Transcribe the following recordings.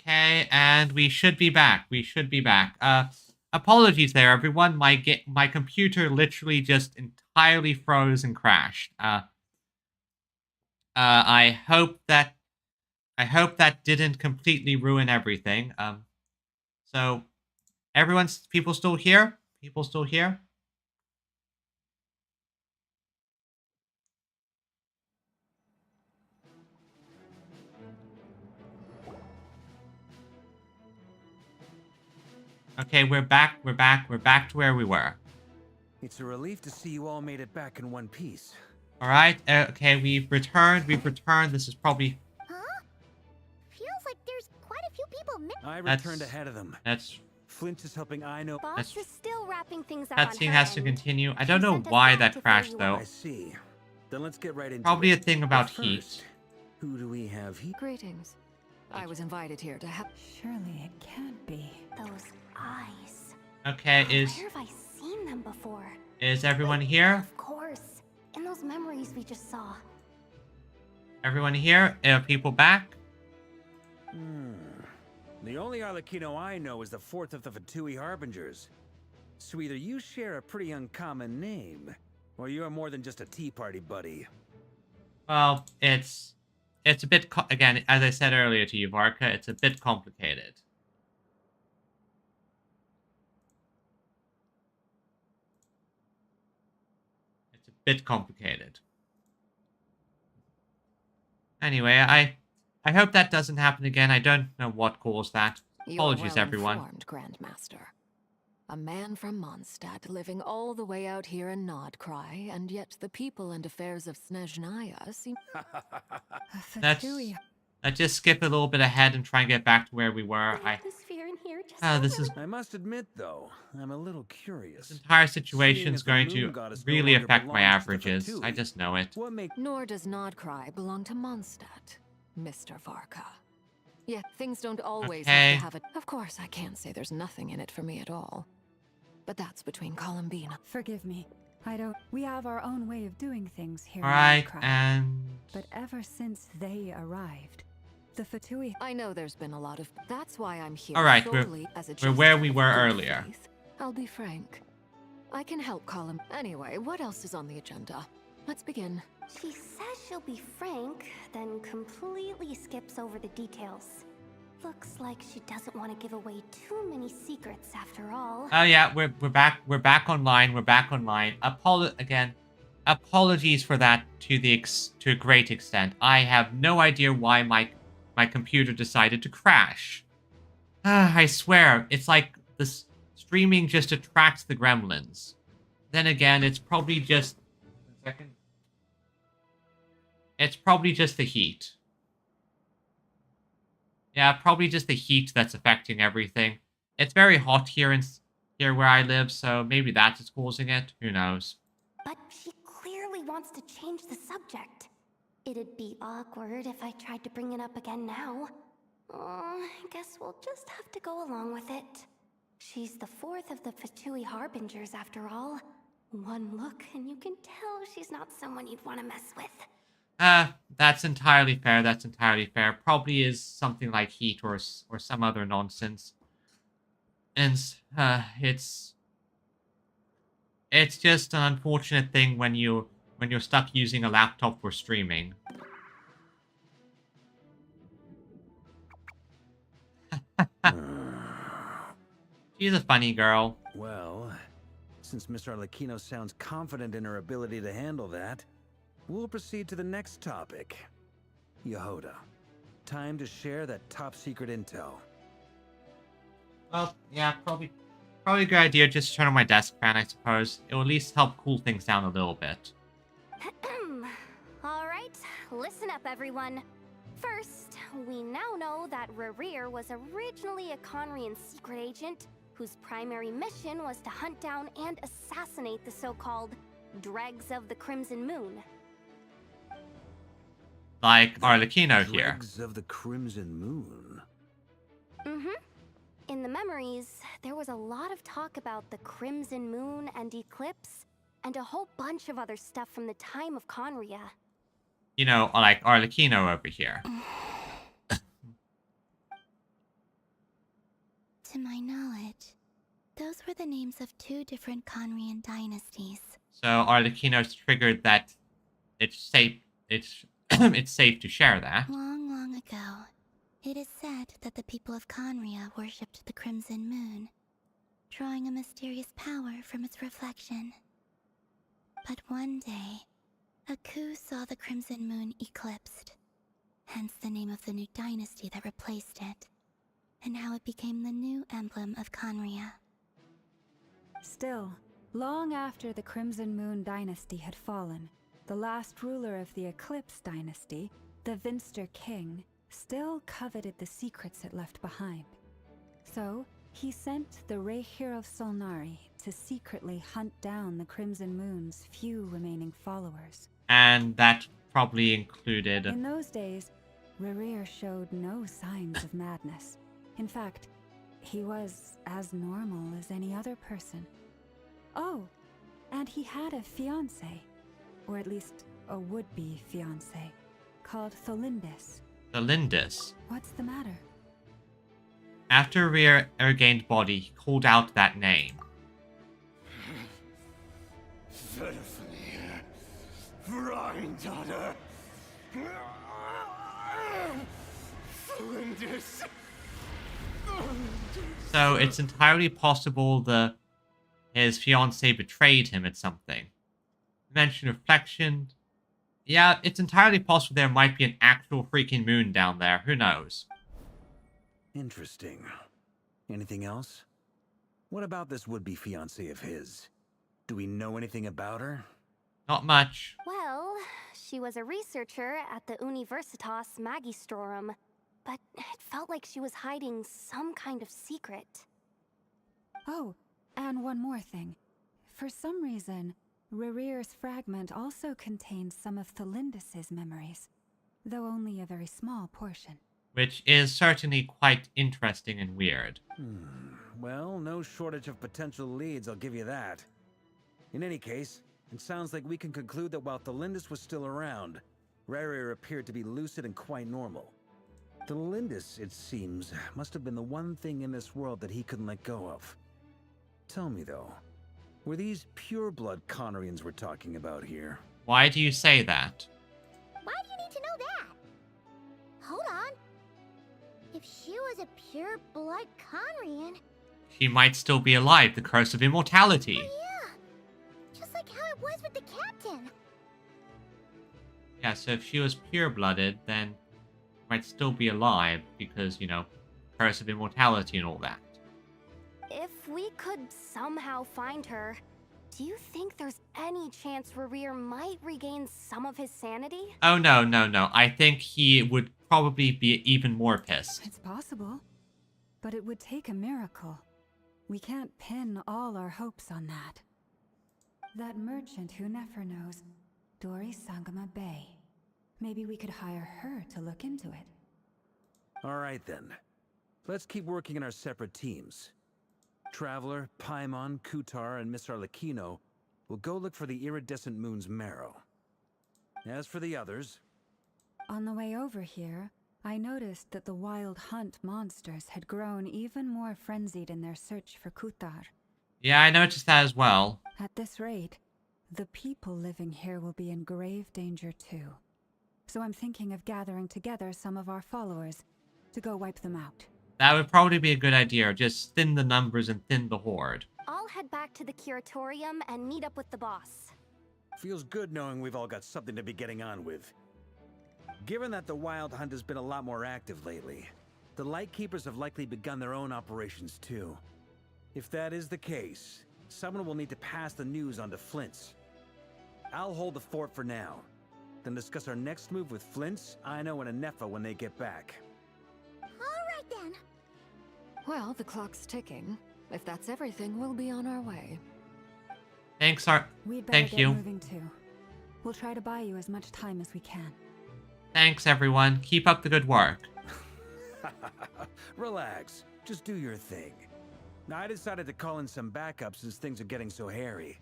Okay, and we should be back. We should be back. Apologies there, everyone. My computer literally just entirely froze and crashed. I hope that didn't completely ruin everything. So people still here? People still here? Okay, we're back. We're back. We're back to where we were. It's a relief to see you all made it back in one piece. All right. Okay, we've returned. We've returned. This is probably. Huh? Feels like there's quite a few people. I returned ahead of them. That's. Flint is helping Ino. Boss is still wrapping things up. That scene has to continue. I don't know why that crashed though. I see. Then let's get right into Probably it. a thing about First, heat. Who do we have here? Greetings. I was invited here to have. Surely it can't be. Those eyes. Okay, Where have I seen them before? is everyone here? Of course. In those memories we just saw. Everyone here? Are people back? The only Arlecchino I know is the fourth of the Fatui Harbingers. So either you share a pretty uncommon name, or you're more than just a tea party buddy. Well, it's a bit again, as I said earlier to you, Varka, it's a bit complicated. It's a bit complicated. Anyway, I hope that doesn't happen again. I don't know what caused that. Apologies, everyone. Informed, Grandmaster. A man from Mondstadt living all the way out here in Nodcry, and yet the people and affairs of Snezhnaya seem... Let's just skip a little bit ahead and try and get back to where we were. I must admit, though, I'm a little curious. This entire situation is going to really affect my averages. I just know it. Nor does Nodcry belong to Mondstadt, Mr. Varka. Yet things don't always have to have it. Of course, I can't say there's nothing in it for me at all. But that's between Columbina. Forgive me. We have our own way of doing things here. Alright, and... But ever since they arrived, the Fatui... I know there's been a lot of... That's why I'm here. Alright, we're where we were earlier. I'll be frank. I can help Colin. Anyway, what else is on the agenda? Let's begin. She says she'll be frank, then completely skips over the details. Looks like she doesn't want to give away too many secrets after all. Oh yeah, we're back. We're back online. We're back online. Apologies for that to a great extent. I have no idea why my computer decided to crash. I swear, it's like this streaming just attracts the gremlins. Then again, it's probably just... It's probably just the heat. Yeah, probably just the heat that's affecting everything. It's very hot here where I live, so maybe that's what's causing it. Who knows? But she clearly wants to change the subject. It'd be awkward if I tried to bring it up again now. I guess we'll just have to go along with it. She's the fourth of the Fatui Harbingers, after all. One look, and you can tell she's not someone you'd want to mess with. That's entirely fair. That's entirely fair. Probably is something like heat or some other nonsense. And it's just an unfortunate thing when you're stuck using a laptop for streaming. She's a funny girl. Well, since Miss Arlecchino sounds confident in her ability to handle that, we'll proceed to the next topic. Yehoda, time to share that top secret intel. Well, yeah, probably a good idea just to turn on my desk fan, I suppose. It will at least help cool things down a little bit. Alright, listen up everyone. First, we now know that Rerir was originally a Conrian secret agent whose primary mission was to hunt down and assassinate the so-called Dregs of the Crimson Moon. Like Arlecchino here. Dregs of the Crimson Moon. In the memories, there was a lot of talk about the Crimson Moon and Eclipse, and a whole bunch of other stuff from the time of Conria. You know, like Arlecchino over here. To my knowledge, those were the names of 2 different Conrian dynasties. So Arlecchino's triggered that it's safe. It's it's safe to share that. Long, long ago, it is said that the people of Conria worshipped the Crimson Moon, drawing a mysterious power from its reflection. But one day, a coup saw the Crimson Moon eclipsed, hence the name of the new dynasty that replaced it, and how it became the new emblem of Conria. Still, long after the Crimson Moon dynasty had fallen, the last ruler of the Eclipse dynasty, the Vinster King, still coveted the secrets it left behind. So, he sent the Rehir of Solnari to secretly hunt down the Crimson Moon's few remaining followers. And that probably included... In those days, Rerir showed no signs of madness. In fact, he was as normal as any other person. Oh, and he had a fiancé, or at least a would-be fiancé, called Tholindis. Tholindis? What's the matter? After Rear regained body, he called out that name. Daughter. Tholindis. So it's entirely possible his fiancée betrayed him at something. You mentioned reflection. Yeah, it's entirely possible there might be an actual freaking moon down there. Who knows? Interesting. Anything else? What about this would-be fiancé of his? Do we know anything about her? Not much. Well, she was a researcher at the Universitas Magistrorum, but it felt like she was hiding some kind of secret. Oh, and one more thing. For some reason, Rerir's fragment also contains some of Tholindis' memories, though only a very small portion. Which is certainly quite interesting and weird. Well, no shortage of potential leads, I'll give you that. In any case, it sounds like we can conclude that while Tholindis was still around, Rerir appeared to be lucid and quite normal. Tholindis, it seems, must have been the one thing in this world that he couldn't let go of. Tell me, though, were these pure-blood Conrians we're talking about here? Why do you say that? Why do you need to know that? Hold on. If she was a pure-blood Conrian... She might still be alive, the curse of immortality. Oh, yeah. Just like how it was with the captain. Yeah, so if she was pure-blooded, then she might still be alive because, curse of immortality and all that. If we could somehow find her, do you think there's any chance Rerir might regain some of his sanity? Oh, no. I think he would probably be even more pissed. It's possible, but it would take a miracle. We can't pin all our hopes on that. That merchant who Nefer knows, Dori Sangama Bay. Maybe we could hire her to look into it. All right, then. Let's keep working in our separate teams. Traveler, Paimon, Kutar, and Miss Arlecchino will go look for the iridescent moon's marrow. As for the others... On the way over here, I noticed that the Wild Hunt monsters had grown even more frenzied in their search for Kutar. Yeah, I noticed that as well. At this rate, the people living here will be in grave danger too. So I'm thinking of gathering together some of our followers to go wipe them out. That would probably be a good idea. Just thin the numbers and thin the horde. I'll head back to the curatorium and meet up with the boss. Feels good knowing we've all got something to be getting on with. Given that the Wild Hunt has been a lot more active lately, the Lightkeepers have likely begun their own operations too. If that is the case, someone will need to pass the news on to Flint's. I'll hold the fort for now, then discuss our next move with Flint's, Aino, and Anefa when they get back. Alright then. Well, the clock's ticking. If that's everything, we'll be on our way. Thanks, We'd better Thank get you. moving too. We'll try to buy you as much time as we can. Thanks, everyone. Keep up the good work. Relax. Just do your thing. Now, I decided to call in some backup since things are getting so hairy.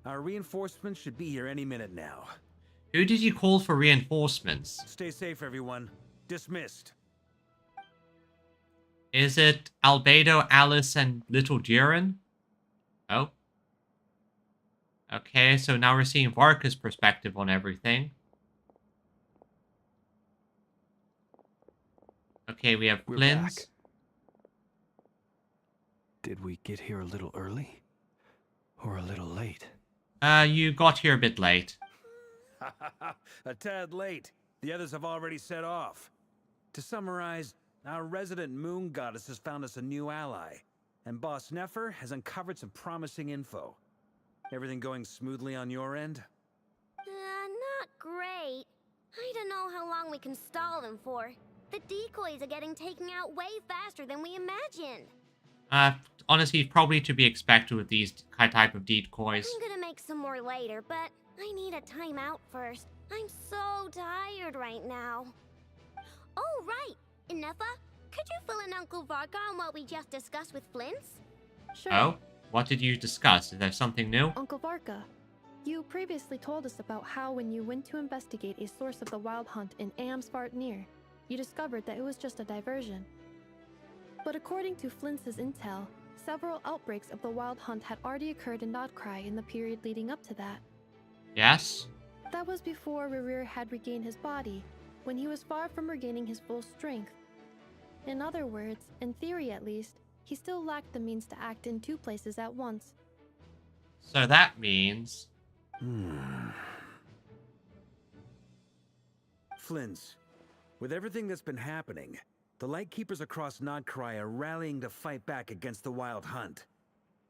Our reinforcements should be here any minute now. Who did you call for reinforcements? Stay safe, everyone. Dismissed. Is it Albedo, Alice, and Little Jiren? Oh. Okay, so now we're seeing Varka's perspective on everything. Okay, we have We're Flynn's. back. Did we get here a little early? Or a little late? You got here a bit late. A tad late. The others have already set off. To summarize, our resident moon goddess has found us a new ally, and Boss Nefer has uncovered some promising info. Everything going smoothly on your end? Not great. I don't know how long we can stall them for. The decoys are getting taken out way faster than we imagined. Honestly, probably to be expected with these type of decoys. I'm gonna make some more later, but I need a timeout first. I'm so tired right now. Oh, right! Inefa, could you fill in Uncle Varka on what we just discussed with Flint's? Sure. Oh? What did you discuss? Is there something new? Uncle Varka, you previously told us about how when you went to investigate a source of the Wild Hunt in Amsvartnir, you discovered that it was just a diversion. But according to Flintz's intel, several outbreaks of the Wild Hunt had already occurred in Nodcry in the period leading up to that. Yes? That was before Rerir had regained his body, when he was far from regaining his full strength. In other words, in theory at least, he still lacked the means to act in two places at once. So that means... Flynn's, with everything that's been happening, the Lightkeepers across Nodcry are rallying to fight back against the Wild Hunt.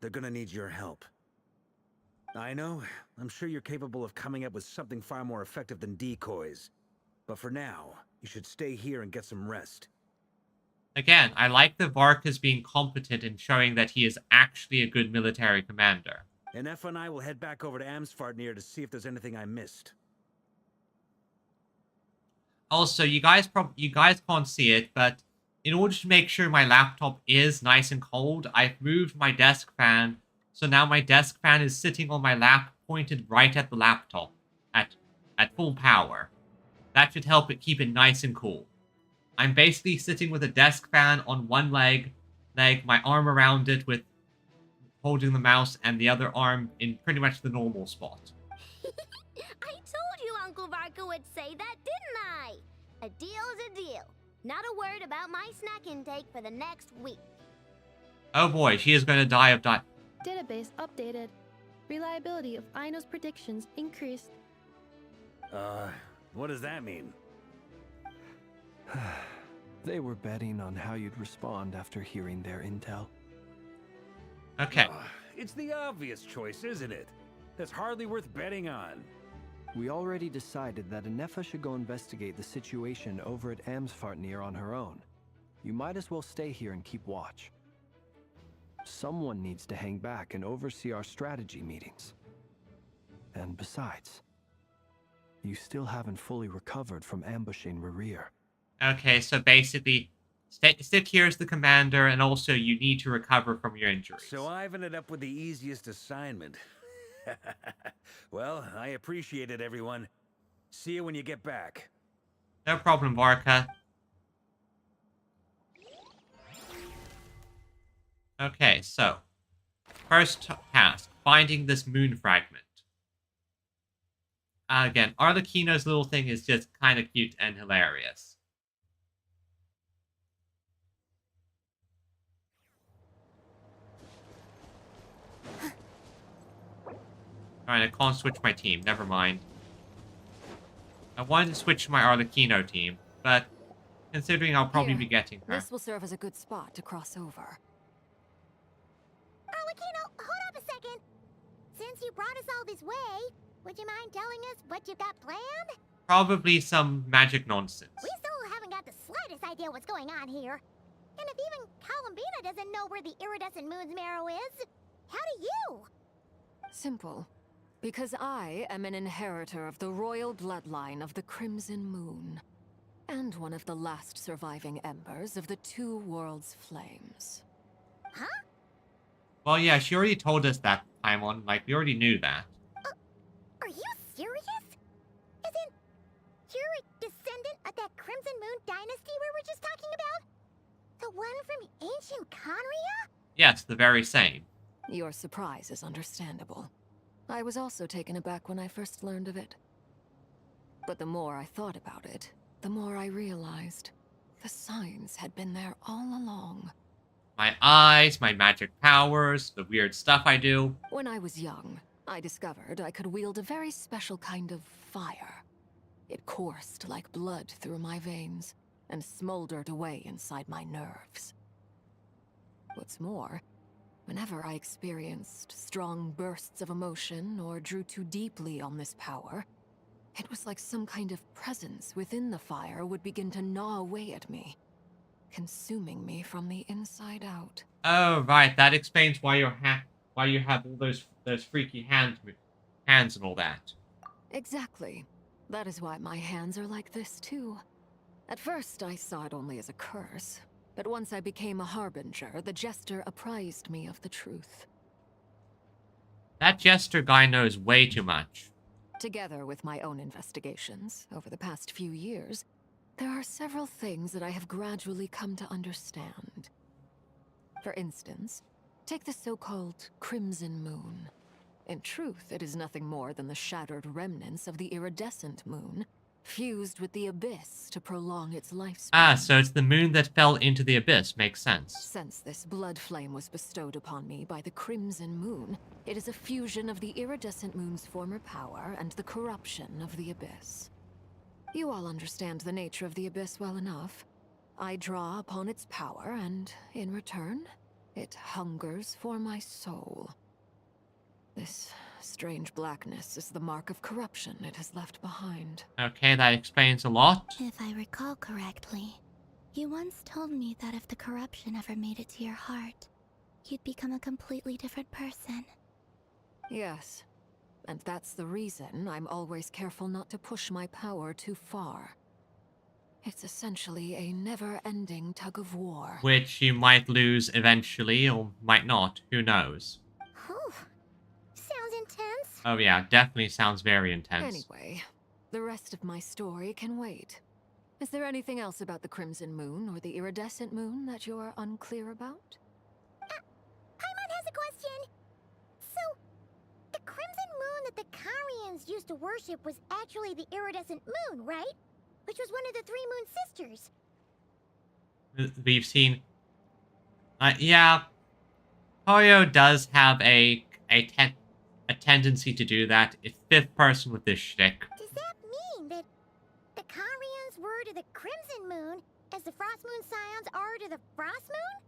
They're gonna need your help. I know, I'm sure you're capable of coming up with something far more effective than decoys. But for now, you should stay here and get some rest. Again, I like the Varkas being competent in showing that he is actually a good military commander. And Effa and I will head back over to Amsvartnir to see if there's anything I missed. Also, you guys can't see it, but in order to make sure my laptop is nice and cold, I've moved my desk fan, so now my desk fan is sitting on my lap, pointed right at the laptop, at full power. That should help it keep it nice and cool. I'm basically sitting with a desk fan on one leg, my arm around it with holding the mouse, and the other arm in pretty much the normal spot. I told you Uncle Varka would say that, didn't I? A deal is a deal. Not a word about my snack intake for the next week. Oh boy, she is going to die of Database updated. Reliability of Aino's predictions increased. What does that mean? They were betting on how you'd respond after hearing their intel. Okay. It's the obvious choice, isn't it? That's hardly worth betting on. We already decided that Inefa should go investigate the situation over at Amsvartnir on her own. You might as well stay here and keep watch. Someone needs to hang back and oversee our strategy meetings. And besides, you still haven't fully recovered from ambushing Rerir. Okay, so basically, stick here as the commander, and also you need to recover from your injuries. So I've ended up with the easiest assignment. Well, I appreciate it, everyone. See you when you get back. No problem, Varka. Okay, so first task, finding this moon fragment. Again, Arlecchino's little thing is just kind of cute and hilarious. Alright, I can't switch my team. Never mind. I wanted to switch to my Arlecchino team, but considering I'll probably Here, be getting her. This will serve as a good spot to cross over. Arlecchino, hold up a second. Since you brought us all this way, would you mind telling us what you've got planned? Probably some magic nonsense. We still haven't got the slightest idea what's going on here. And if even Columbina doesn't know where the iridescent moon's marrow is, how do you? Simple. Because I am an inheritor of the royal bloodline of the Crimson Moon. And one of the last surviving embers of the Two Worlds Flames. Huh? Well, yeah, she already told us that, Paimon. Like, we already knew that. Are you serious? Isn't you're a descendant of that Crimson Moon dynasty we were just talking about? The one from ancient Conria? Yes, the very same. Your surprise is understandable. I was also taken aback when I first learned of it. But the more I thought about it, the more I realized the signs had been there all along. My eyes, my magic powers, the weird stuff I do. When I was young, I discovered I could wield a very special kind of fire. It coursed like blood through my veins and smoldered away inside my nerves. What's more, whenever I experienced strong bursts of emotion or drew too deeply on this power, it was like some kind of presence within the fire would begin to gnaw away at me, consuming me from the inside out. Oh, right. That explains why you have all those freaky hands and all that. Exactly. That is why my hands are like this too. At first, I saw it only as a curse, but once I became a harbinger, the jester apprised me of the truth. That jester guy knows way too much. Together with my own investigations over the past few years, there are several things that I have gradually come to understand. For instance, take the so-called Crimson Moon. In truth, it is nothing more than the shattered remnants of the iridescent moon, fused with the abyss to prolong its lifespan. Ah, so it's the moon that fell into the abyss. Makes sense. Since this blood flame was bestowed upon me by the Crimson Moon, it is a fusion of the iridescent moon's former power and the corruption of the abyss. You all understand the nature of the abyss well enough. I draw upon its power, and in return, it hungers for my soul. This strange blackness is the mark of corruption it has left behind. Okay, that explains a lot. If I recall correctly, you once told me that if the corruption ever made it to your heart, you'd become a completely different person. Yes, and that's the reason I'm always careful not to push my power too far. It's essentially a never-ending tug of war. Which you might lose eventually, or might not. Who knows? Whew. Sounds intense. Oh yeah, definitely sounds very intense. Anyway, the rest of my story can wait. Is there anything else about the Crimson Moon or the Iridescent Moon that you're unclear about? Paimon has a question. So, the Crimson Moon that the Karians used to worship was actually the Iridescent Moon, right? Which was one of the three Moon sisters. We've seen... yeah. Hoyo does have a tendency to do that. It's fifth person with this shtick. Does that mean that the Karians were to the Crimson Moon as the Frost Moon Scions are to the Frost Moon?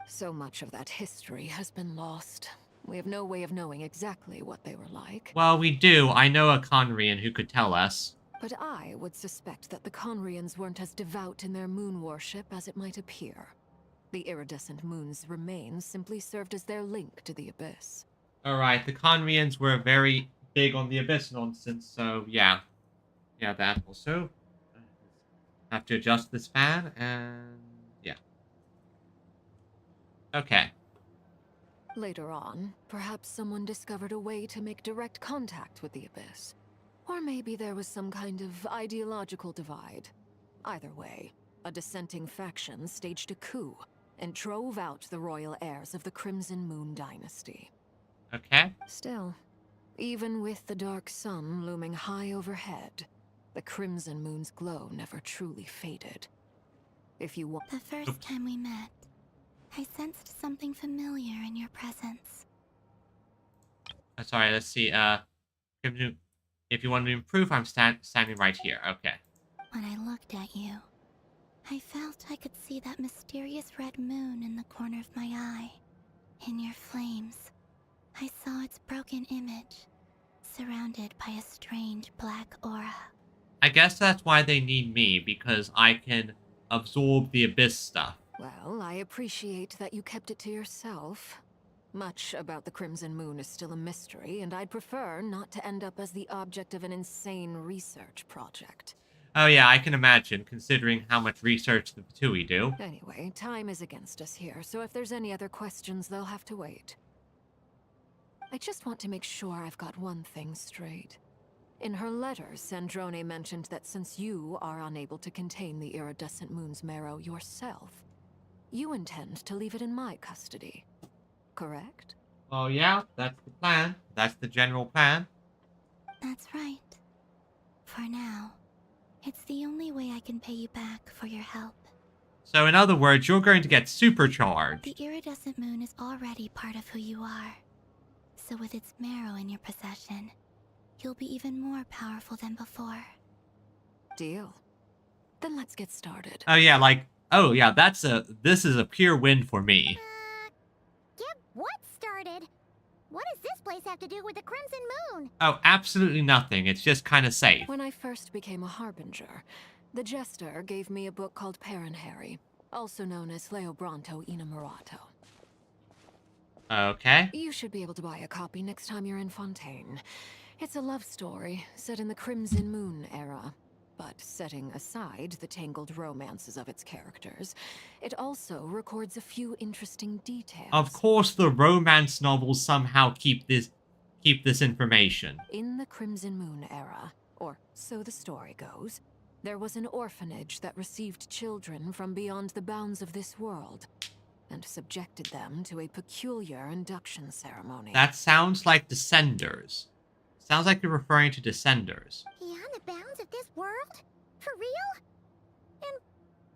So much of that history has been lost. We have no way of knowing exactly what they were like. Well, we do. I know a Conrian who could tell us. But I would suspect that the Conrians weren't as devout in their moon worship as it might appear. The iridescent moon's remains simply served as their link to the abyss. Alright, the Conrians were very big on the abyss nonsense, so yeah. Yeah, that also. Have to adjust this fan, and yeah. Okay. Later on, perhaps someone discovered a way to make direct contact with the abyss. Or maybe there was some kind of ideological divide. Either way, a dissenting faction staged a coup and drove out the royal heirs of the Crimson Moon dynasty. Okay. Still, even with the dark sun looming high overhead, the Crimson Moon's glow never truly faded. If you want... The first time we met, I sensed something familiar in your presence. Sorry, let's see. If you want to improve, I'm standing right here. Okay. When I looked at you, I felt I could see that mysterious red moon in the corner of my eye. In your flames, I saw its broken image, surrounded by a strange black aura. I guess that's why they need me, because I can absorb the abyss stuff. Well, I appreciate that you kept it to yourself. Much about the Crimson Moon is still a mystery, and I'd prefer not to end up as the object of an insane research project. Oh yeah, I can imagine, considering how much research the Patui do. Anyway, time is against us here, so if there's any other questions, they'll have to wait. I just want to make sure I've got one thing straight. In her letter, Sandrone mentioned that since you are unable to contain the iridescent moon's marrow yourself, you intend to leave it in my custody, correct? Oh yeah, that's the plan. That's the general plan. That's right. For now, it's the only way I can pay you back for your help. So in other words, you're going to get supercharged. The iridescent moon is already part of who you are. So with its marrow in your possession, you'll be even more powerful than before. Deal. Then let's get started. Oh yeah, like, oh yeah, this is a pure win for me. Get what started? What does this place have to do with the Crimson Moon? Oh, absolutely nothing. It's just kind of safe. When I first became a Harbinger, the Jester gave me a book called Harry, also known as Leobranto Inamorato. Okay. You should be able to buy a copy next time you're in Fontaine. It's a love story set in the Crimson Moon era. But setting aside the tangled romances of its characters, it also records a few interesting details. Of course, the romance novels somehow keep this information. In the Crimson Moon era, or so the story goes, there was an orphanage that received children from beyond the bounds of this world, and subjected them to a peculiar induction ceremony. That sounds like Descenders. Sounds like you're referring to Descenders. Beyond the bounds of this world? For real? And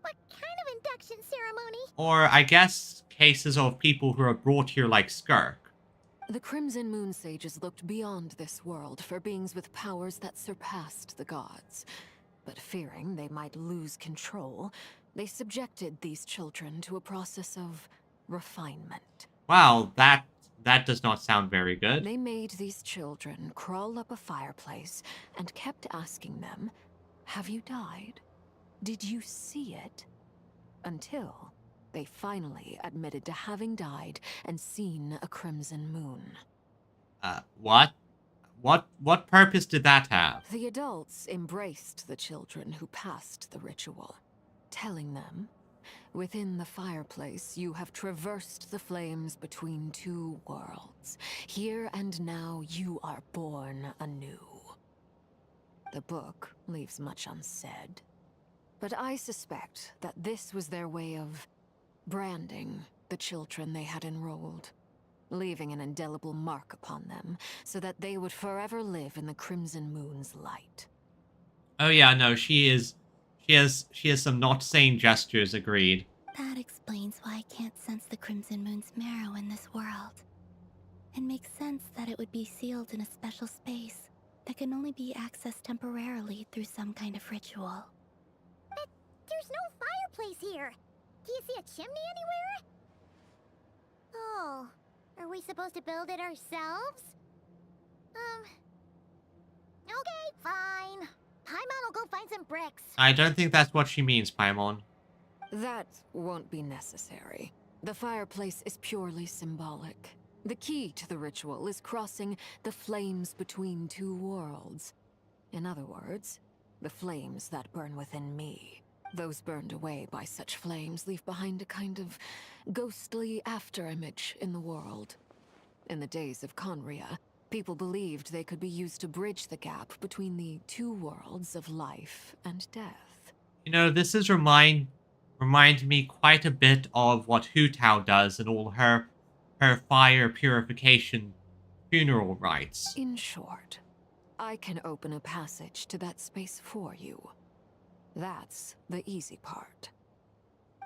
what kind of induction ceremony? Or, I guess, cases of people who are brought here like Skirk. The Crimson Moon Sages looked beyond this world for beings with powers that surpassed the gods. But fearing they might lose control, they subjected these children to a process of refinement. Wow, that does not sound very good. They made these children crawl up a fireplace and kept asking them, "Have you died? Did you see it?" Until they finally admitted to having died and seen a crimson moon. What? What purpose did that have? The adults embraced the children who passed the ritual, telling them, "Within the fireplace, you have traversed the flames between two worlds. Here and now, you are born anew." The book leaves much unsaid, but I suspect that this was their way of branding the children they had enrolled, leaving an indelible mark upon them so that they would forever live in the Crimson Moon's light. Oh yeah, no, she has some not sane gestures, agreed. That explains why I can't sense the Crimson Moon's marrow in this world. It makes sense that it would be sealed in a special space that can only be accessed temporarily through some kind of ritual. But there's no fireplace here. Do you see a chimney anywhere? Oh, are we supposed to build it ourselves? Okay, fine. Paimon will go find some bricks. I don't think that's what she means, Paimon. That won't be necessary. The fireplace is purely symbolic. The key to the ritual is crossing the flames between two worlds. In other words, the flames that burn within me. Those burned away by such flames leave behind a kind of ghostly afterimage in the world. In the days of Conria, people believed they could be used to bridge the gap between the two worlds of life and death. You know, this is remind me quite a bit of what Hu Tao does in all her fire purification funeral rites. In short, I can open a passage to that space for you. That's the easy part.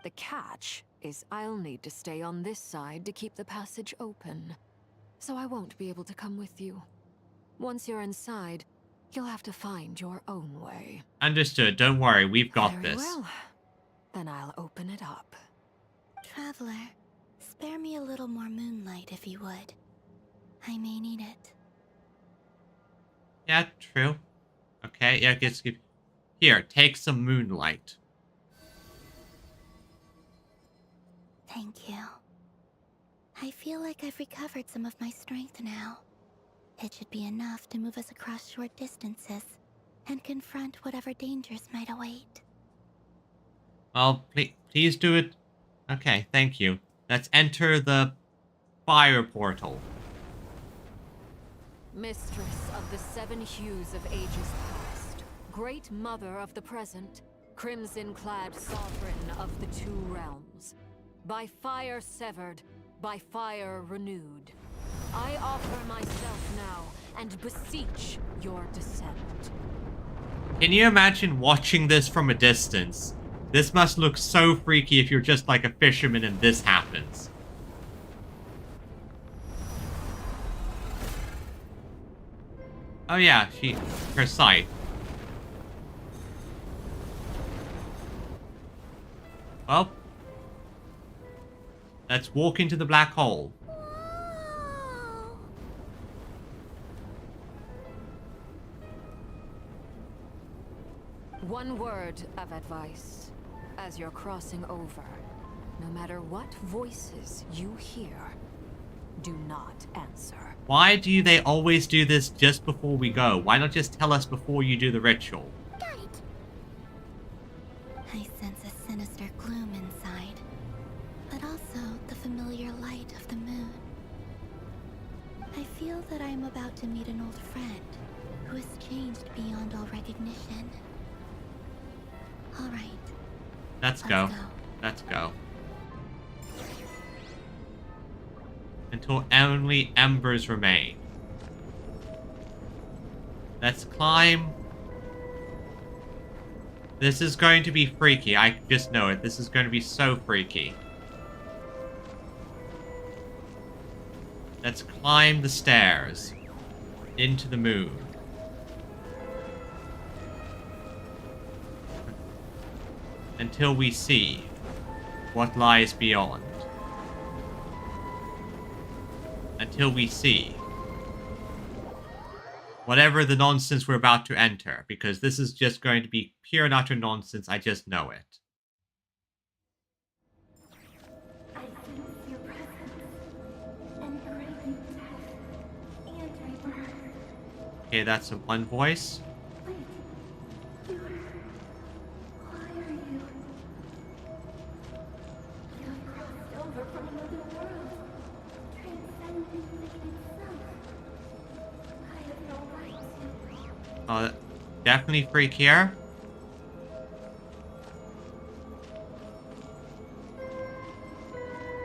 The catch is I'll need to stay on this side to keep the passage open, so I won't be able to come with you. Once you're inside, you'll have to find your own way. Understood. Don't worry. We've got Very this. well. Then I'll open it up. Traveler, spare me a little more moonlight if you would. I may need it. Yeah, true. Okay, yeah, here, take some moonlight. Thank you. I feel like I've recovered some of my strength now. It should be enough to move us across short distances and confront whatever dangers might await. Well, please do it. Okay, thank you. Let's enter the fire portal. Mistress of the seven hues of ages past, great mother of the present, crimson-clad sovereign of the two realms, By fire severed, by fire renewed. I offer myself now and beseech your descent. Can you imagine watching this from a distance? This must look so freaky if you're just like a fisherman and this happens. Oh yeah, her sight. Well, let's walk into the black hole. One word of advice. As you're crossing over, no matter what voices you hear, do not answer. Why do they always do this just before we go? Why not just tell us before you do the ritual? Got it. I sense a sinister gloom inside, but also the familiar light of the moon. I feel that I am about to meet an old friend who has changed beyond all recognition. All right. Let's go. Let's go. Until only embers remain. Let's climb. This is going to be freaky. I just know it. This is going to be so freaky. Let's climb the stairs into the moon. Until we see what lies beyond. Until we see whatever the nonsense we're about to enter, because this is just going to be pure and utter nonsense. I just know it. I sense your presence and craving death and rebirth. Okay, that's a one voice. Wait, why are you? You have crossed over from another world, transcending fate itself. I have no right to. Definitely freakier.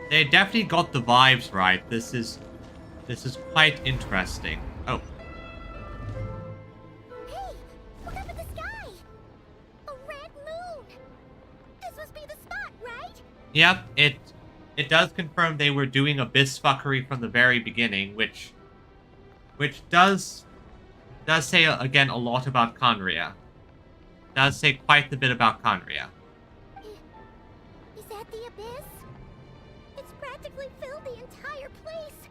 They definitely got the vibes right. This is quite interesting. Oh. Hey, look up at the sky! A red moon! This must be the spot, right? Yep, it does confirm they were doing abyss fuckery from the very beginning, which does say again a lot about Conria. Does say quite a bit about Conria. Is that the abyss? It's practically filled the entire place.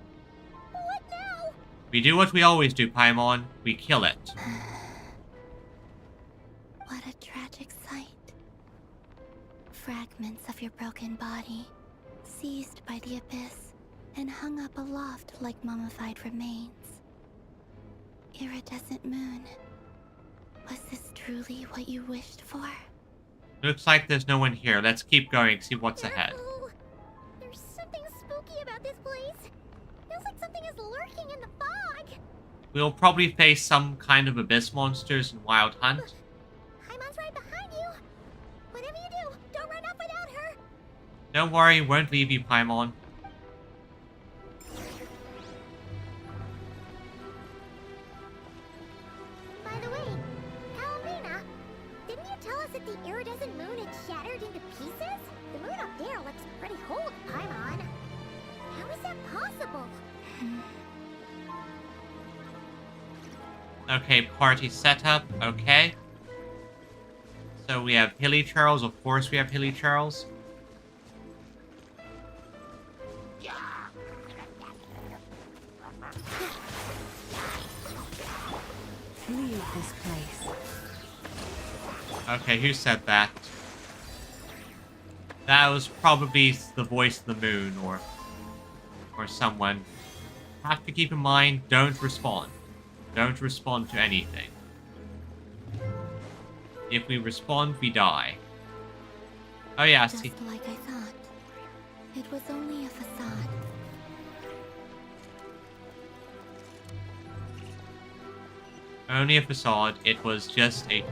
What now? We do what we always do, Paimon. We kill it. What a tragic sight. Fragments of your broken body, seized by the abyss, and hung up aloft like mummified remains. Iridescent moon. Was this truly what you wished for? Looks like there's no one here. Let's keep going, see what's ahead. Careful. There's something spooky about this place. Feels like something is lurking in the fog. We'll probably face some kind of abyss monsters in Wild Hunt. Paimon's right behind you. Whatever you do, don't run off without her. Don't worry, won't leave you, Paimon. By the way, Kalamina, didn't you tell us that the iridescent moon had shattered into pieces? The moon up there looks pretty whole, Paimon. How is that possible? Okay, party setup. Okay. So we have Hilly Charles. Of course we have Hilly Charles. Leave this place. Okay, who said that? That was probably the voice of the moon or someone. Have to keep in mind, don't respond. Don't respond to anything. If we respond, we die. Oh yeah, see. Just like I thought. It was only a facade. Only a facade. It was just a...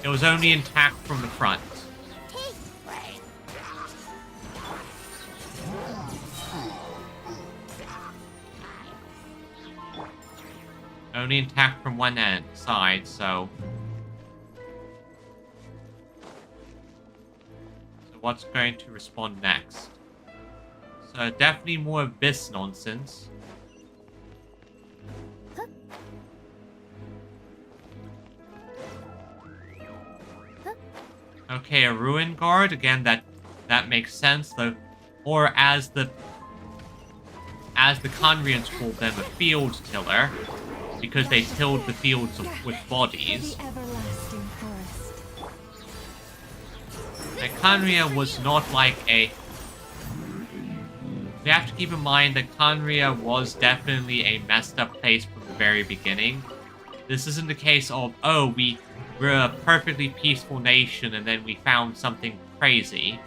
It was only intact from the front. Only intact from one side, so... So what's going to respond next? So definitely more Abyss nonsense. Okay, a Ruin Guard. Again, that makes sense, though. Or as the Conrians called them, a field tiller, because they tilled the fields with bodies. Now, Conria was not like a... We have to keep in mind that Conria was definitely a messed up place from the very beginning. This isn't the case of, oh, we're a perfectly peaceful nation and then we found something crazy.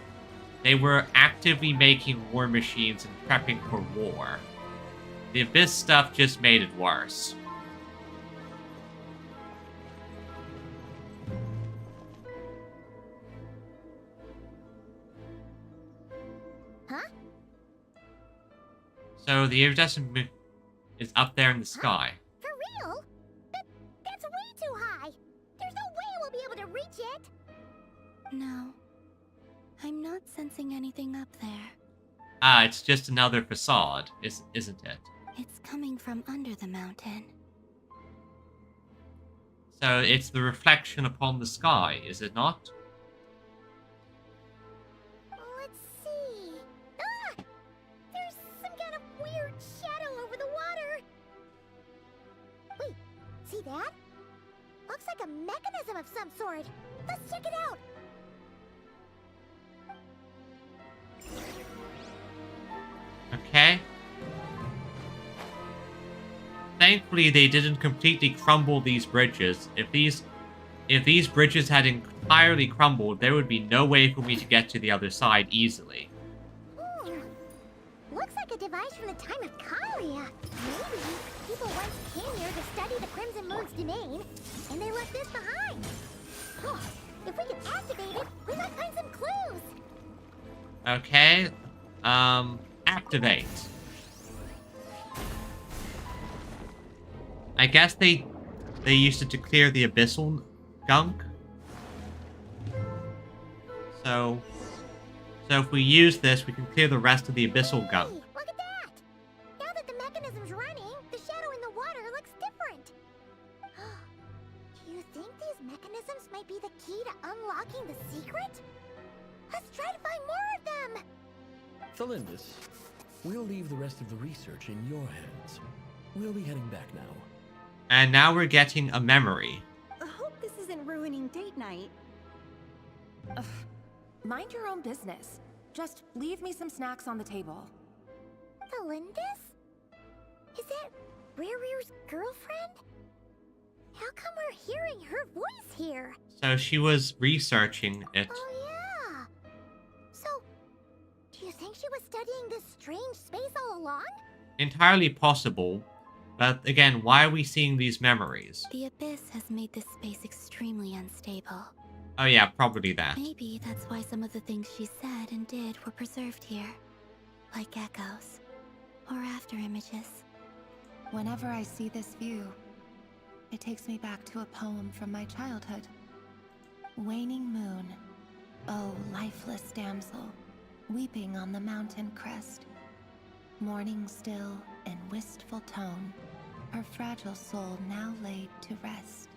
They were actively making war machines and prepping for war. The Abyss stuff just made it worse. Huh? So the iridescent moon is up there in the sky. For real? That's way too high. There's no way we'll be able to reach it. No. I'm not sensing anything up there. Ah, it's just another facade, isn't it? It's coming from under the mountain. So it's the reflection upon the sky, is it not? Let's see. Ah! There's some kind of weird shadow over the water. Wait, see that? Looks like a mechanism of some sort. Let's check it out. Okay. Thankfully, they didn't completely crumble these bridges. If these bridges had entirely crumbled, there would be no way for me to get to the other side easily. Looks like a device from the time of Kalia. Maybe people once came here to study the Crimson Moon's domain, and they left this behind. Oh, if we can activate it, we might find some clues. Okay. Activate. I guess they used it to clear the abyssal gunk. So if we use this, we can clear the rest of the abyssal gunk. Hey, look at that! Now that the mechanism's running, the shadow in the water looks different. Do you think these mechanisms might be the key to unlocking the secret? Let's try to find more of them! Thelindis, we'll leave the rest of the research in your hands. We'll be heading back now. And now we're getting a memory. I hope this isn't ruining date night. Ugh. Mind your own business. Just leave me some snacks on the table. Thelindis? Is that Rear's girlfriend? How come we're hearing her voice here? So she was researching it. Oh yeah! So, do you think she was studying this strange space all along? Entirely possible. But again, why are we seeing these memories? The Abyss has made this space extremely unstable. Oh yeah, probably that. Maybe that's why some of the things she said and did were preserved here. Like echoes. Or after images. Whenever I see this view, it takes me back to a poem from my childhood. Waning moon, oh lifeless damsel, weeping on the mountain crest. Mourning still in wistful tone, her fragile soul now laid to rest.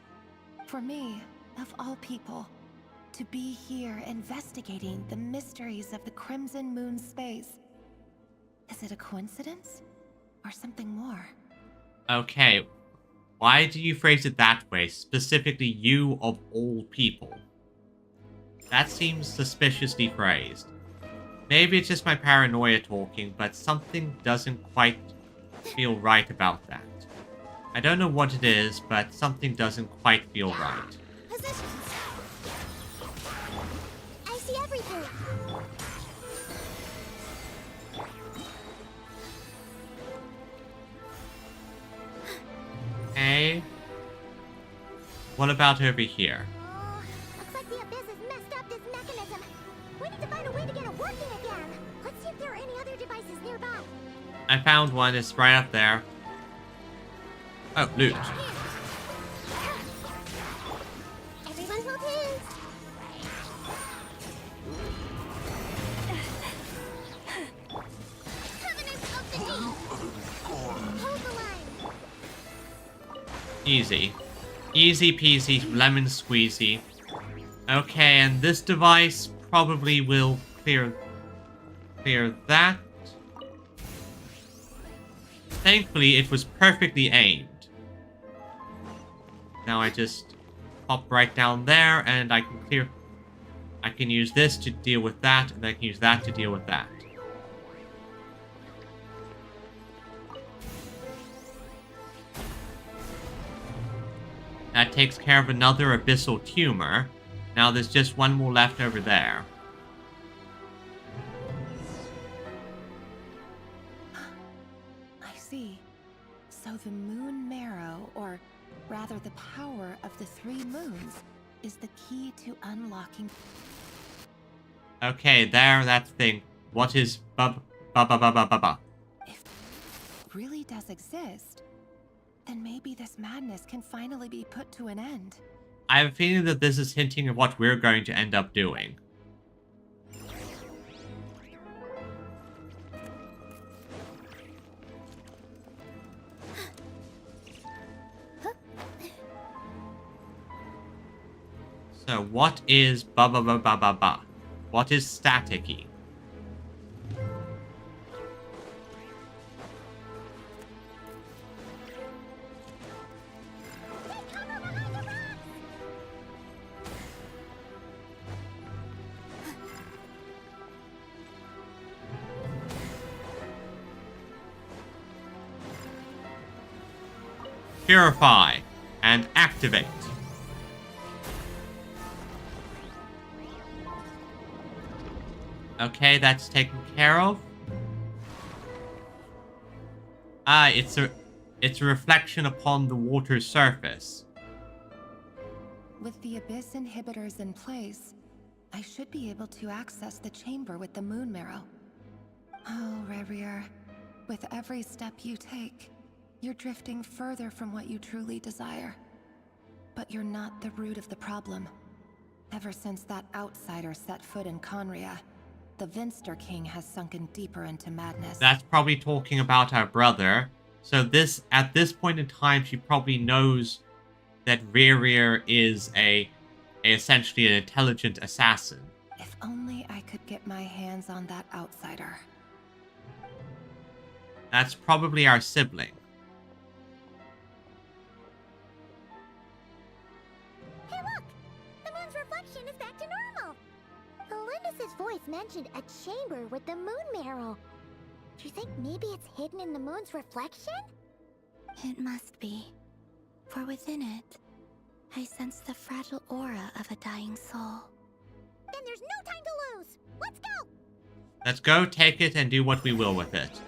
For me, of all people, to be here investigating the mysteries of the Crimson Moon space. Is it a coincidence? Or something more? Okay, why do you phrase it that way? Specifically, you of all people. That seems suspiciously phrased. Maybe it's just my paranoia talking, but something doesn't quite feel right about that. I don't know what it is, but something doesn't quite feel right. Positions. I see everything. Hey. What about over here? Oh, looks like the Abyss has messed up this mechanism. We need to find a way to get it working again. Let's see if there are any other devices nearby. I found one. It's right up there. Oh, loot. Hey, Easy. Easy peasy, lemon squeezy. Okay, and this device probably will clear that. Thankfully, it was perfectly aimed. Now I just pop right down there, and I can use this to deal with that, and I can use that to deal with that. That takes care of another abyssal tumor. Now there's just one more left over there. I see. So the moon marrow, or rather the power of the 3 moons, is the key to unlocking... Okay, there, that thing. What is ba-ba-ba-ba-ba-ba? If it really does exist, then maybe this madness can finally be put to an end. I have a feeling that this is hinting at what we're going to end up doing. So what is ba-ba-ba-ba-ba-ba? What is staticky? Purify and activate. Okay, that's taken care of. Ah, it's a reflection upon the water's surface. With the Abyss inhibitors in place, I should be able to access the chamber with the moon marrow. Oh, Rerir, with every step you take, you're drifting further from what you truly desire. But you're not the root of the problem. Ever since that outsider set foot in Conria, the Vinster King has sunken deeper into madness. That's probably talking about our brother. So at this point in time, she probably knows that Rerir is essentially an intelligent assassin. If only I could get my hands on that outsider. That's probably our sibling. Hey look! The moon's reflection is back to normal! Elendis' voice mentioned a chamber with the moon marrow. Do you think maybe it's hidden in the moon's reflection? It must be. For within it, I sense the fragile aura of a dying soul. Then there's no time to lose! Let's go! Let's go, take it, and do what we will with it.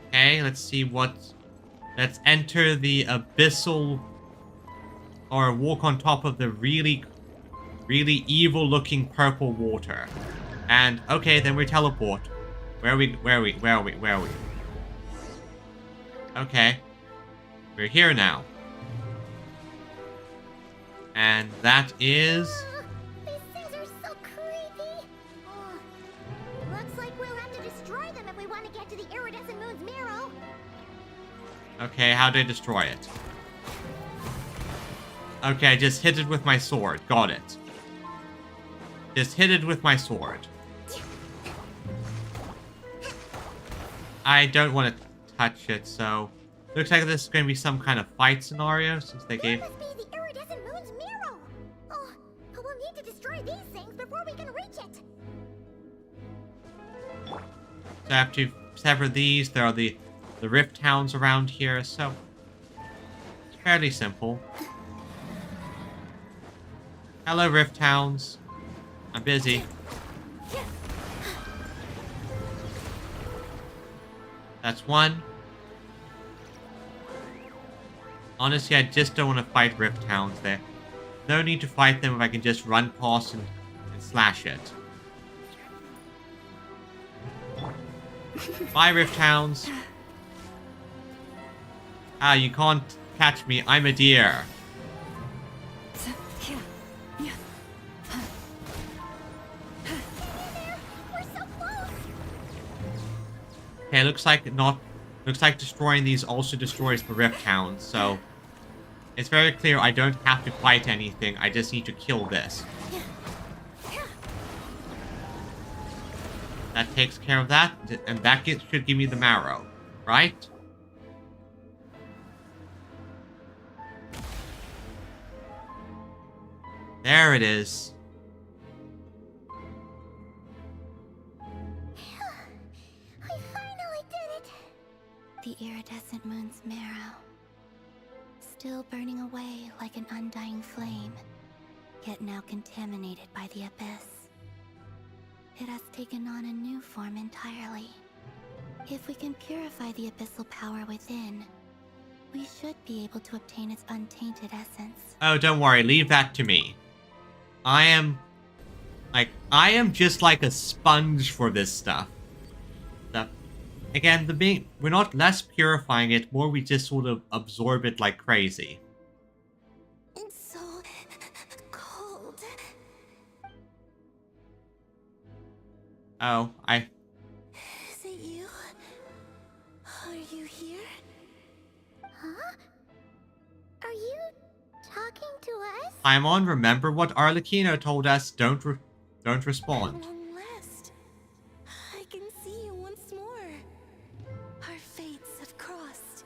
Okay, let's see what... Let's enter the abyssal... Or walk on top of the really evil-looking purple water. And, okay, then we teleport. Where are we? Okay. We're here now. And that is... These things are so creepy! Looks like we'll have to destroy them if we want to get to the iridescent moon's marrow. Okay, how do I destroy it? Okay, I just hit it with my sword. Got it. Just hit it with my sword. I don't want to touch it, so... Looks like this is going to be some kind of fight scenario, since they gave... That must be the iridescent moon's marrow! Oh, we'll need to destroy these things before we can reach it! So I have to sever these. There are the rift towns around here, so... It's fairly simple. Hello, rift towns. I'm busy. That's one. Honestly, I just don't want to fight rift towns there. No need to fight them if I can just run past and slash it. Bye, rift towns. Ah, you can't catch me. I'm a deer. Okay, looks like not Looks like destroying these also destroys the Rift Hounds, so it's very clear I don't have to fight anything, I just need to kill this. That takes care of that, and that should give me the marrow, right? There it is. I finally did it! The iridescent moon's marrow, still burning away like an undying flame, yet now contaminated by the abyss. It has taken on a new form entirely. If we can purify the abyssal power within, we should be able to obtain its untainted essence. Oh, don't worry, leave that to me. I am just like a sponge for this stuff. Again, we're not less purifying it, more we just sort of absorb it like crazy. It's so cold. Oh, Is it you? Are you here? Huh? Are you talking to us? Paimon, remember what Arlecchino told us, don't respond. At long last, I can see you once more. Our fates have crossed,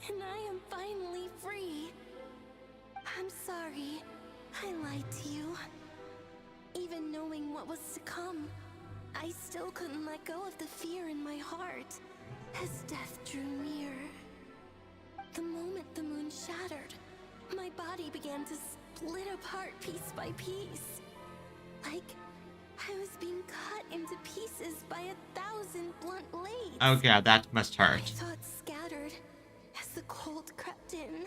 and I am finally free. I'm sorry, I lied to you. Even knowing what was to come, I still couldn't let go of the fear in my heart as death drew near. The moment the moon shattered, my body began to split apart piece by piece. Like I was being cut into pieces by 1,000 blunt blades. Oh yeah, that must My hurt. thoughts scattered as the cold crept in.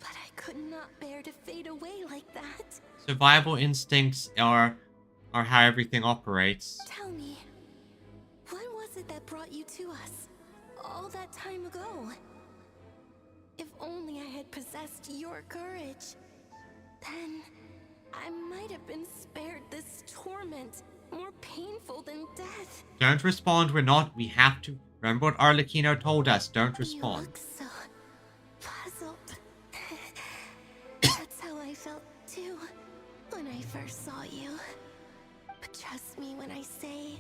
But I could not bear to fade away like that. Survival instincts are how everything operates. Tell me, what was it that brought you to us all that time ago? If only I had possessed your courage, then I might have been spared this torment, more painful than death. Don't respond, we have to. Remember what Arlecchino told us, don't respond. You look so puzzled. That's how I felt too, when I first saw you. But trust me when I say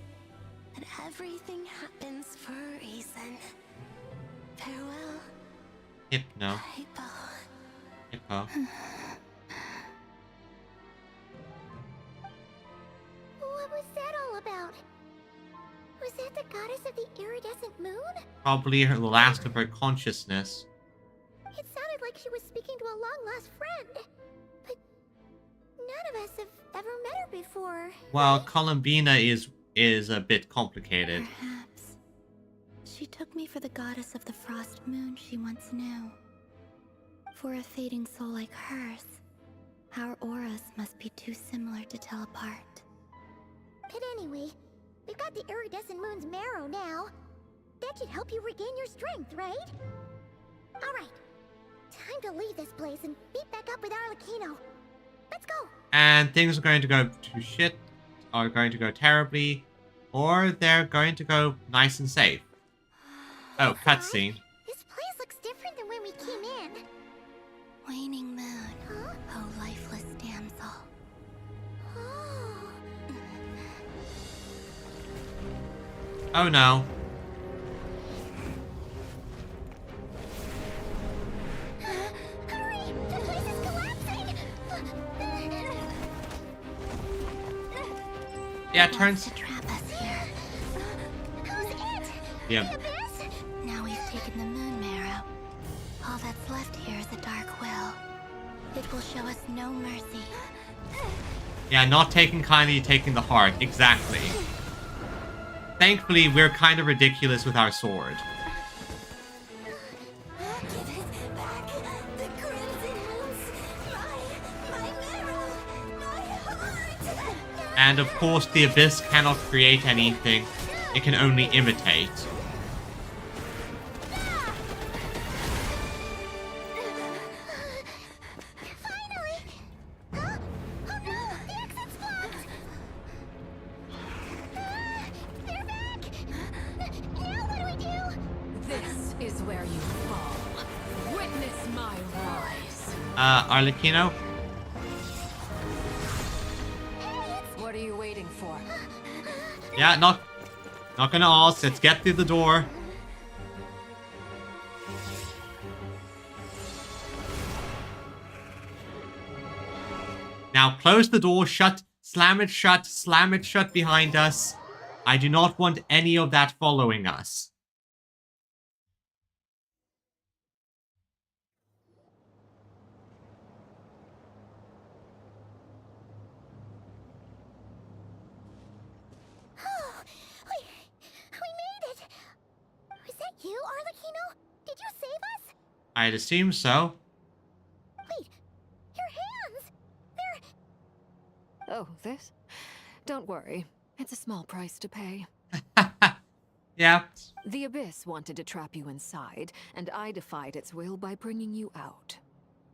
that everything happens for a reason. Farewell, Hypno. Hypo. Hippo. What was that all about? Was that the goddess of the iridescent moon? Probably the last of her consciousness. It sounded like she was speaking to a long-lost friend. But none of us have ever met her before. Well, Columbina is a bit complicated. Perhaps. She took me for the goddess of the frost moon she once knew. For a fading soul like hers, our auras must be too similar to tell apart. But anyway, we've got the iridescent moon's marrow now. That should help you regain your strength, right? Alright, time to leave this place and meet back up with Arlecchino. Let's go! And things are going to go to shit, are going to go terribly, or they're going to go nice and safe. Oh, cutscene. This place looks different than when we came in. Waning moon, Huh? oh lifeless damsel. Oh. Oh no. Hurry! The place is collapsing! Yeah, Wants turns. to trap us here. Who's it? Yeah. The abyss? Now we've taken the moon marrow. All that's left here is a dark will. It will show us no mercy. Yeah, not taking kindly, taking the heart. Exactly. Thankfully, we're kind of ridiculous with our sword. Give it back. The crimson moons. My marrow. My heart. And of course, the Abyss cannot create anything. It can only imitate. Finally! Huh? Oh no! The exit's blocked! They're back! Now what do we do? This Prepare you fall. Witness my rise. Arlecchino? What are you waiting for? Yeah, not gonna ask. Let's get through the door. Now close the door, slam it shut behind us. I do not want any of that following us. We made it! Was that you, Arlecchino? Did you save us? I'd assume so. Wait, your hands! They're... Oh, this? Don't worry. It's a small price to pay. Yeah. The Abyss wanted to trap you inside, and I defied its will by bringing you out.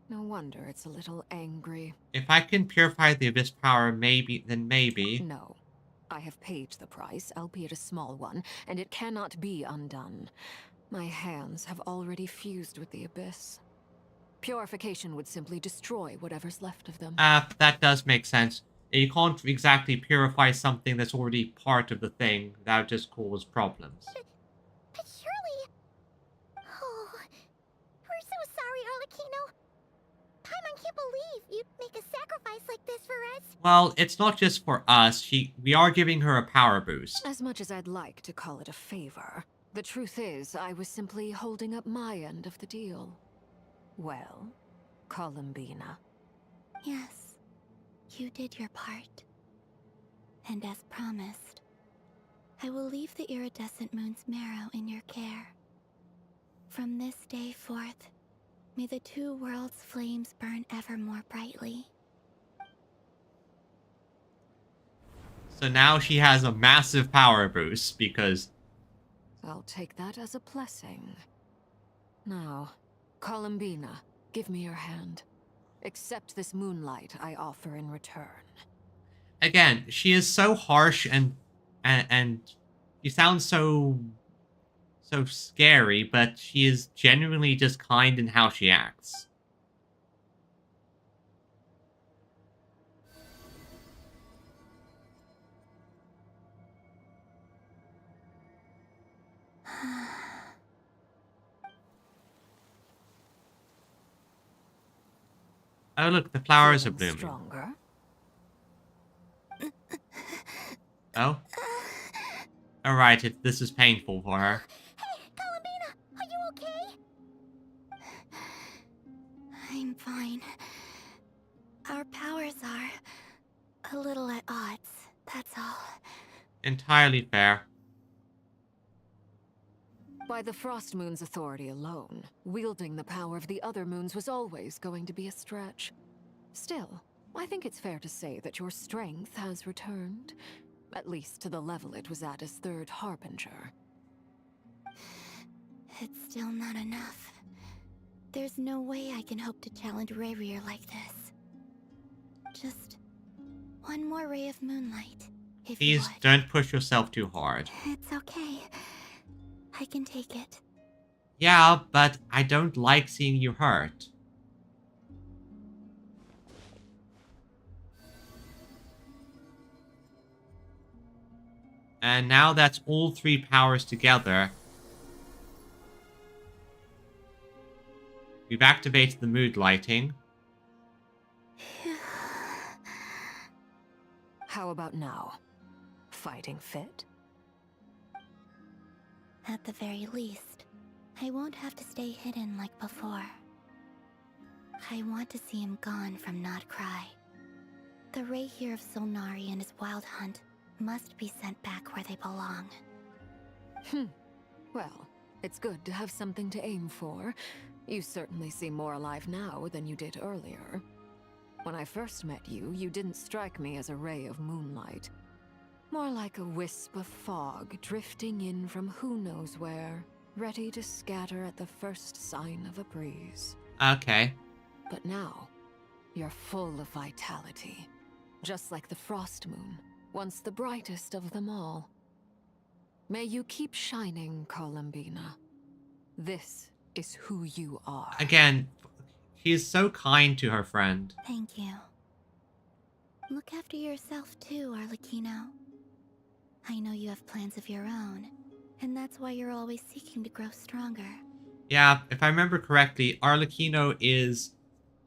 No wonder it's a little angry. If I can purify the Abyss power, then maybe. No. I have paid the price, albeit a small one, and it cannot be undone. My hands have already fused with the Abyss. Purification would simply destroy whatever's left of them. That does make sense. You can't exactly purify something that's already part of the thing. That would just cause problems. But surely... Oh... We're so sorry, Arlecchino. Paimon can't believe you'd make a sacrifice like this for us. Well, it's not just for us. We are giving her a power boost. As much as I'd like to call it a favor, the truth is I was simply holding up my end of the deal. Well, Columbina. Yes, you did your part. And as promised, I will leave the iridescent moon's marrow in your care. From this day forth, may the two worlds' flames burn ever more brightly. So now she has a massive power boost because... I'll take that as a blessing. Now, Columbina, give me your hand. Accept this moonlight I offer in return. Again, she is so harsh and she sounds so scary, but she is genuinely just kind in how she acts. Oh look, the flowers are blooming. Stronger? Oh? Alright, this is painful for her. Hey, Columbina, are you okay? I'm fine. Our powers are a little at odds, that's all. Entirely fair. By the Frost Moon's authority alone, wielding the power of the other moons was always going to be a stretch. Still, I think it's fair to say that your strength has returned, at least to the level it was at as Third Harbinger. It's still not enough. There's no way I can hope to challenge Rayrir like this. Just one more ray of moonlight, if you Please would. don't push yourself too hard. It's okay. I can take it. Yeah, but I don't like seeing you hurt. And now that's all three powers together. We've activated the mood lighting. How about now? Fighting fit? At the very least, I won't have to stay hidden like before. I want to see him gone from Notcry. The Rayrir of Solnari and his wild hunt must be sent back where they belong. Well, it's good to have something to aim for. You certainly seem more alive now than you did earlier. When I first met you, you didn't strike me as a ray of moonlight. More like a wisp of fog drifting in from who knows where, ready to scatter at the first sign of a breeze. Okay. But now, you're full of vitality. Just like the Frost Moon, once the brightest of them all. May you keep shining, Columbina. This is who you are. Again, she is so kind to her friend. Thank you. Look after yourself too, Arlecchino. I know you have plans of your own, and that's why you're always seeking to grow stronger. Yeah, if I remember correctly, Arlecchino is...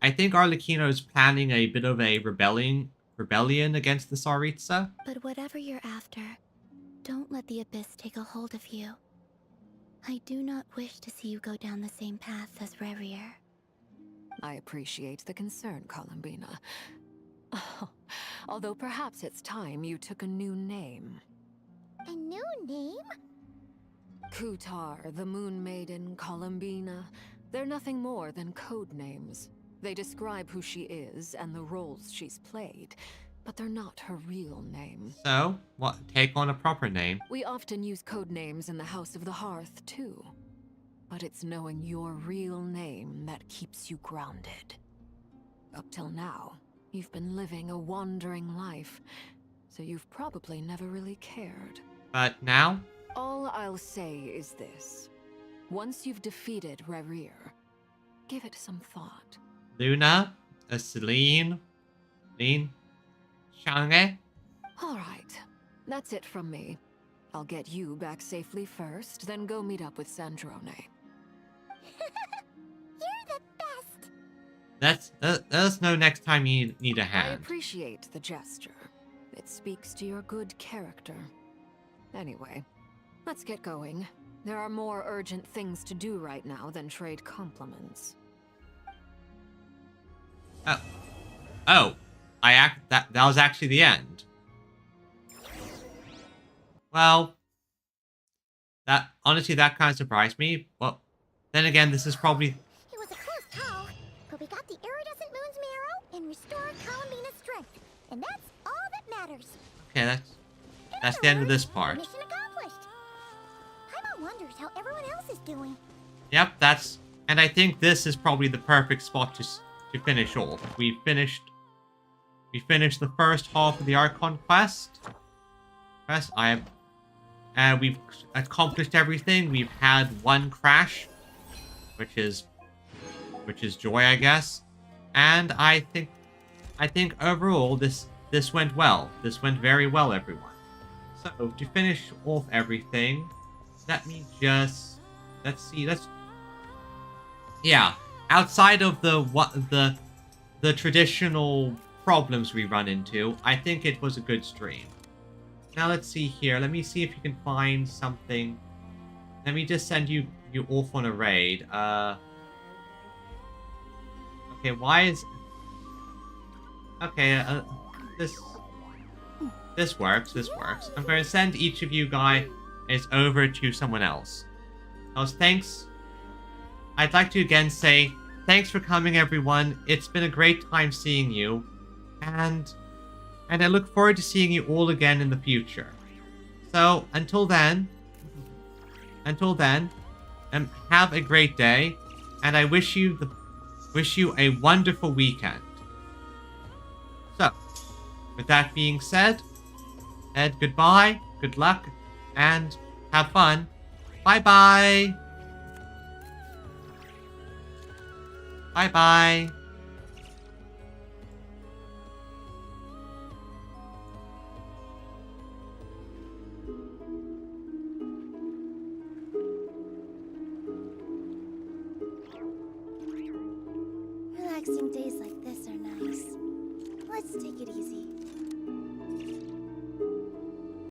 I think Arlecchino is planning a bit of a rebellion against the Tsaritsa. But whatever you're after, don't let the Abyss take a hold of you. I do not wish to see you go down the same path as Rerier. I appreciate the concern, Columbina. Although perhaps it's time you took a new name. A new name? Kutar, the Moon Maiden, Columbina. They're nothing more than code names. They describe who she is and the roles she's played, but they're not her real name. So, what? Take on a proper name. We often use code names in the House of the Hearth, too. But it's knowing your real name that keeps you grounded. Up till now, you've been living a wandering life, so you've probably never really cared. But now? All I'll say is this. Once you've defeated Rerier, give it some thought. Luna? Celine? Lin? Shange? Alright, that's it from me. I'll get you back safely first, then go meet up with Sandrone. You're the best! Let us know next time you need a I hand. appreciate the gesture. It speaks to your good character. Anyway, let's get going. There are more urgent things to do right now than trade compliments. Oh. That was actually the end. Well, honestly, that kind of surprised me. Well, then again, this is probably... It was a close call, but we got the iridescent moon's marrow and restored Columbina's strength, and that's all that matters. Okay, that's the end of this part. Mission accomplished. Paimon wonders how everyone else is doing. Yep, and I think this is probably the perfect spot to finish off. We finished the first half of the Archon quest. We've accomplished everything. We've had one crash, which is joy, I guess. And I think overall this went well. This went very well, everyone. So to finish off everything, let me just outside of the traditional problems we run into, I think it was a good stream. Now let's see here. Let me see if you can find something. Let me just send you off on a raid. Okay, why is... Okay, this works. I'm going to send each of you guys over to someone else. Thanks. I'd like to again say thanks for coming, everyone. It's been a great time seeing you. And I look forward to seeing you all again in the future. So, until then, have a great day, and I wish you a wonderful weekend. So, with that being said, Ed, goodbye, good luck, and have fun. Bye-bye. Bye-bye. Relaxing days like this are nice. Let's take it easy.